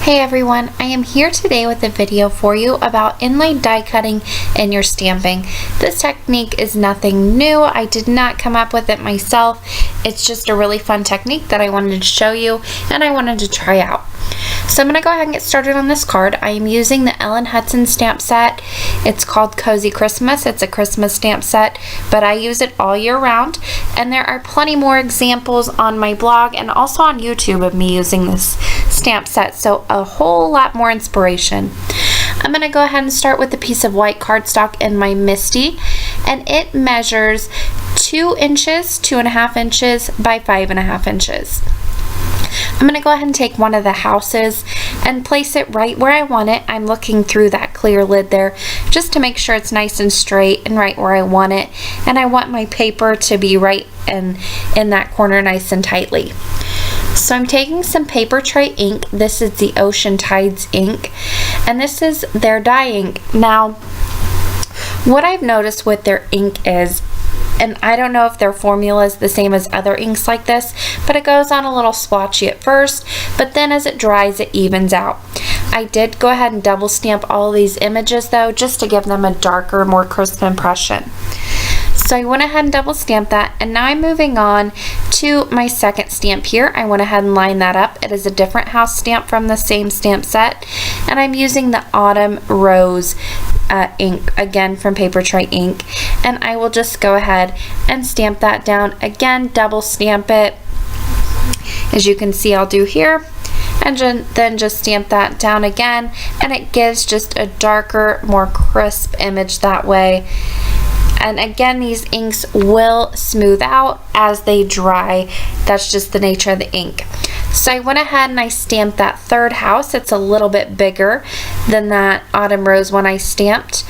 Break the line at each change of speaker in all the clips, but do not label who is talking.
Hey everyone, I am here today with a video for you about inlaid die cutting in your stamping. This technique is nothing new. I did not come up with it myself. It's just a really fun technique that I wanted to show you and I wanted to try out. So I'm going to go ahead and get started on this card. I am using the Ellen Hudson stamp set. It's called Cozy Christmas. It's a Christmas stamp set, but I use it all year round. And there are plenty more examples on my blog and also on YouTube of me using this stamp set, so a whole lot more inspiration. I'm going to go ahead and start with a piece of white cardstock in my MISTI, and it measures 2 inches, 2.5 inches by 5.5 inches. I'm going to go ahead and take one of the houses and place it right where I want it. I'm looking through that clear lid there just to make sure it's nice and straight and right where I want it. And I want my paper to be right in that corner nice and tightly. So I'm taking some paper tray ink. This is the Ocean Tides ink, and this is their dye ink. Now, what I've noticed with their ink is, and I don't know if their formula is the same as other inks like this, but it goes on a little splotchy at first, but then as it dries, it evens out. I did go ahead and double stamp all of these images though, just to give them a darker, more crisp impression. So I went ahead and double stamped that, and now I'm moving on to my second stamp here. I went ahead and lined that up. It is a different house stamp from the same stamp set, and I'm using the Autumn Rose ink, again from Paper Tray Ink, and I will just go ahead and stamp that down. Again, double stamp it, as you can see I'll do here, and then just stamp that down again, and it gives just a darker, more crisp image that way. And again, these inks will smooth out as they dry. That's just the nature of the ink. So I went ahead and I stamped that third house. It's a little bit bigger than that Autumn Rose one I stamped.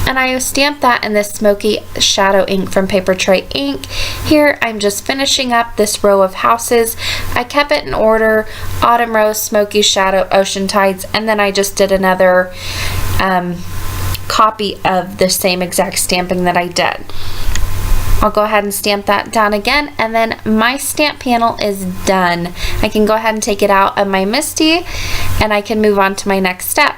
And I stamped that in this Smoky Shadow ink from Paper Tray Ink. Here I'm just finishing up this row of houses. I kept it in order: Autumn Rose, Smoky Shadow, Ocean Tides, and then I just did another copy of the same exact stamping that I did. I'll go ahead and stamp that down again, and then my stamp panel is done. I can go ahead and take it out of my MISTI, and I can move on to my next step.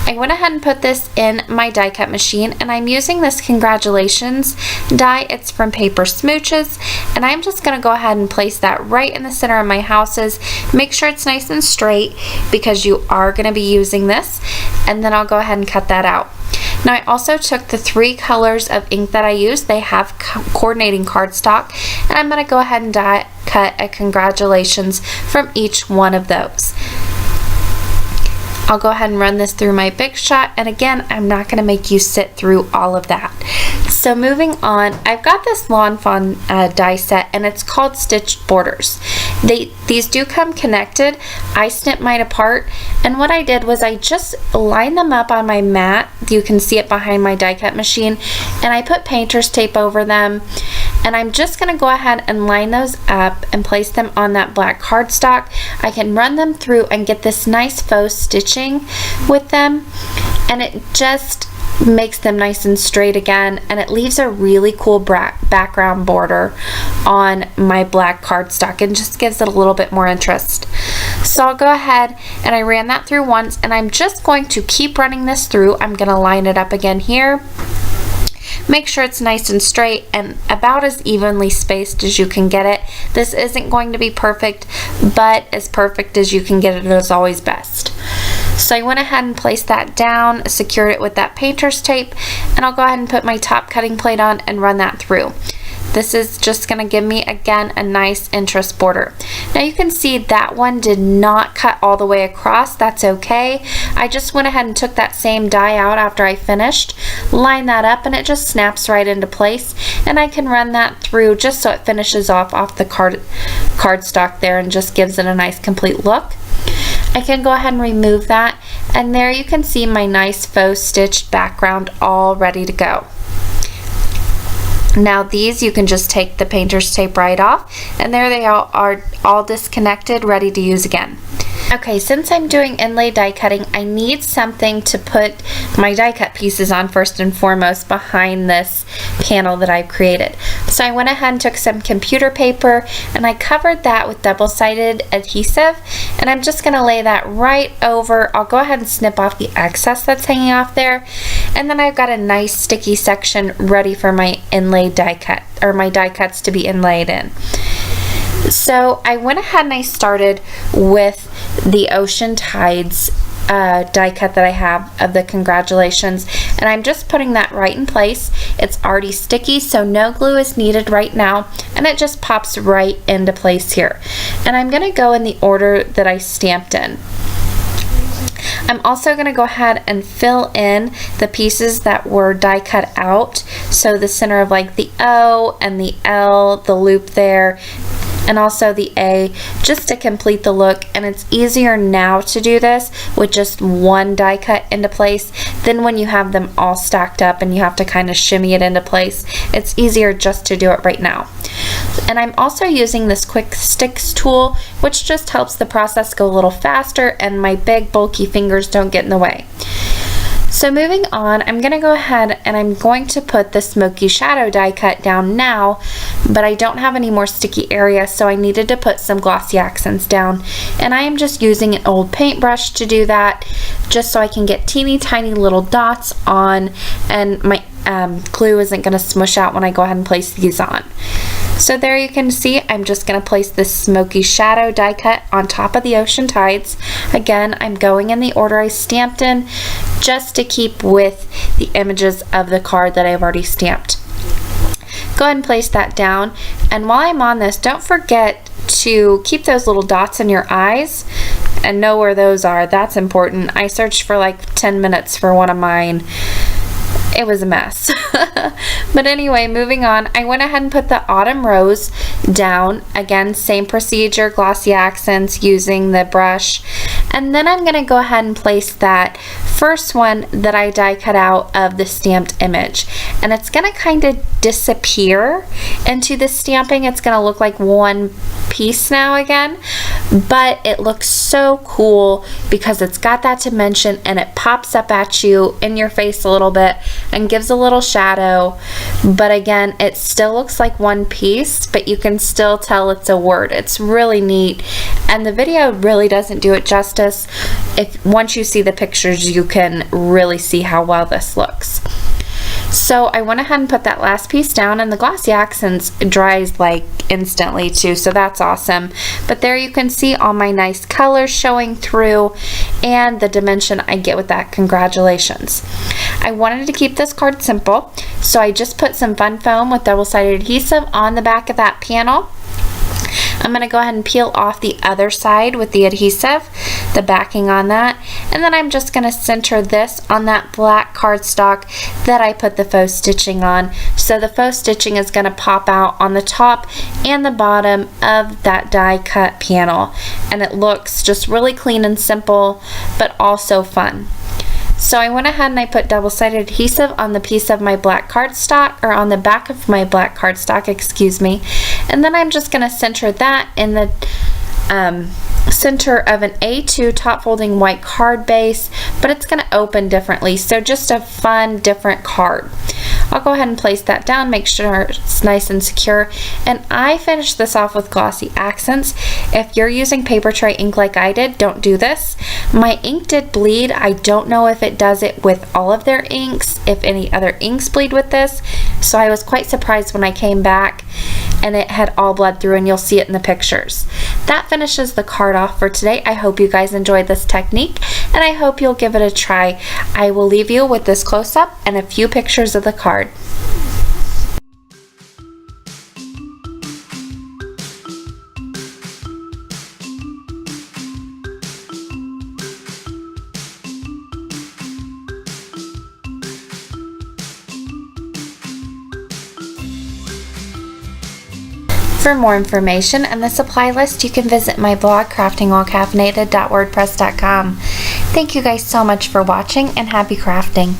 I went ahead and put this in my die cut machine, and I'm using this Congratulations die. It's from Paper Smooches, and I'm just going to go ahead and place that right in the center of my houses. Make sure it's nice and straight because you are going to be using this, and then I'll go ahead and cut that out. Now I also took the 3 colors of ink that I used. They have coordinating cardstock, and I'm going to go ahead and cut a Congratulations from each one of those. I'll go ahead and run this through my Big Shot, and again, I'm not going to make you sit through all of that. So moving on, I've got this Lawn Fawn die set, and it's called Stitched Borders. These do come connected. I snipped mine apart, and what I did was I just lined them up on my mat. You can see it behind my die cut machine, and I put painter's tape over them. And I'm just going to go ahead and line those up and place them on that black cardstock. I can run them through and get this nice faux stitching with them, and it just makes them nice and straight again, and it leaves a really cool background border on my black cardstock and just gives it a little bit more interest. So I'll go ahead and I ran that through once, and I'm just going to keep running this through. I'm going to line it up again here. Make sure it's nice and straight and about as evenly spaced as you can get it. This isn't going to be perfect, but as perfect as you can get it is always best. So I went ahead and placed that down, secured it with that painter's tape, and I'll go ahead and put my top cutting plate on and run that through. This is just going to give me, again, a nice interest border. Now you can see that one did not cut all the way across. That's okay. I just went ahead and took that same die out after I finished, lined that up, and it just snaps right into place. And I can run that through just so it finishes off the cardstock there and just gives it a nice complete look. I can go ahead and remove that, and there you can see my nice faux stitched background all ready to go. Now these you can just take the painter's tape right off, and there they are all disconnected, ready to use again. Okay, since I'm doing inlay die cutting, I need something to put my die cut pieces on first and foremost behind this panel that I've created. So I went ahead and took some computer paper and I covered that with double-sided adhesive, and I'm just going to lay that right over. I'll go ahead and snip off the excess that's hanging off there, and then I've got a nice sticky section ready for my inlaid die cut, or my die cuts to be inlaid in. So I went ahead and I started with the Ocean Tides die cut that I have of the congratulations, and I'm just putting that right in place. It's already sticky, so no glue is needed right now, and it just pops right into place here. And I'm going to go in the order that I stamped in. I'm also going to go ahead and fill in the pieces that were die cut out, so the center of like the O and the L, the loop there, and also the A, just to complete the look. And it's easier now to do this with just one die cut into place than when you have them all stacked up and you have to kind of shimmy it into place. It's easier just to do it right now. And I'm also using this quick sticks tool, which just helps the process go a little faster and my big bulky fingers don't get in the way. So moving on, I'm going to go ahead and I'm going to put the smoky shadow die cut down now, but I don't have any more sticky area, so I needed to put some glossy accents down. And I am just using an old paintbrush to do that, just so I can get teeny tiny little dots on, and my glue isn't going to smush out when I go ahead and place these on. So there you can see I'm just going to place this smoky shadow die cut on top of the Ocean Tides. Again, I'm going in the order I stamped in, just to keep with the images of the card that I've already stamped. Go ahead and place that down, and while I'm on this, don't forget to keep those little dots in your eyes and know where those are. That's important. I searched for like 10 minutes for one of mine. It was a mess. But anyway, moving on, I went ahead and put the Autumn Rose down. Again, same procedure, glossy accents using the brush. And then I'm going to go ahead and place that first one that I die cut out of the stamped image. And it's going to kind of disappear into the stamping. It's going to look like one piece now again, but it looks so cool because it's got that dimension and it pops up at you in your face a little bit and gives a little shadow. But again, it still looks like one piece, but you can still tell it's a word. It's really neat, and the video really doesn't do it justice. If once you see the pictures, you can really see how well this looks. So I went ahead and put that last piece down, and the glossy accents dries like instantly too, so that's awesome. But there you can see all my nice colors showing through and the dimension I get with that congratulations. I wanted to keep this card simple, so I just put some fun foam with double-sided adhesive on the back of that panel. I'm going to go ahead and peel off the other side with the adhesive, the backing on that, and then I'm just going to center this on that black cardstock that I put the faux stitching on. So the faux stitching is going to pop out on the top and the bottom of that die cut panel, and it looks just really clean and simple, but also fun. So I went ahead and I put double-sided adhesive on the piece of my black cardstock, or on the back of my black cardstock, excuse me, and then I'm just going to center that in the center of an A2 top folding white card base, but it's going to open differently, so just a fun different card. I'll go ahead and place that down, make sure it's nice and secure, and I finished this off with glossy accents. If you're using paper tray ink like I did, don't do this. My ink did bleed. I don't know if it does it with all of their inks, if any other inks bleed with this, so I was quite surprised when I came back and it had all bled through, and you'll see it in the pictures. That finishes the card off for today. I hope you guys enjoyed this technique, and I hope you'll give it a try. I will leave you with this close-up and a few pictures of the card. For more information and the supply list, you can visit my blog, craftingwhilecaffeinated.wordpress.com. Thank you guys so much for watching, and happy crafting.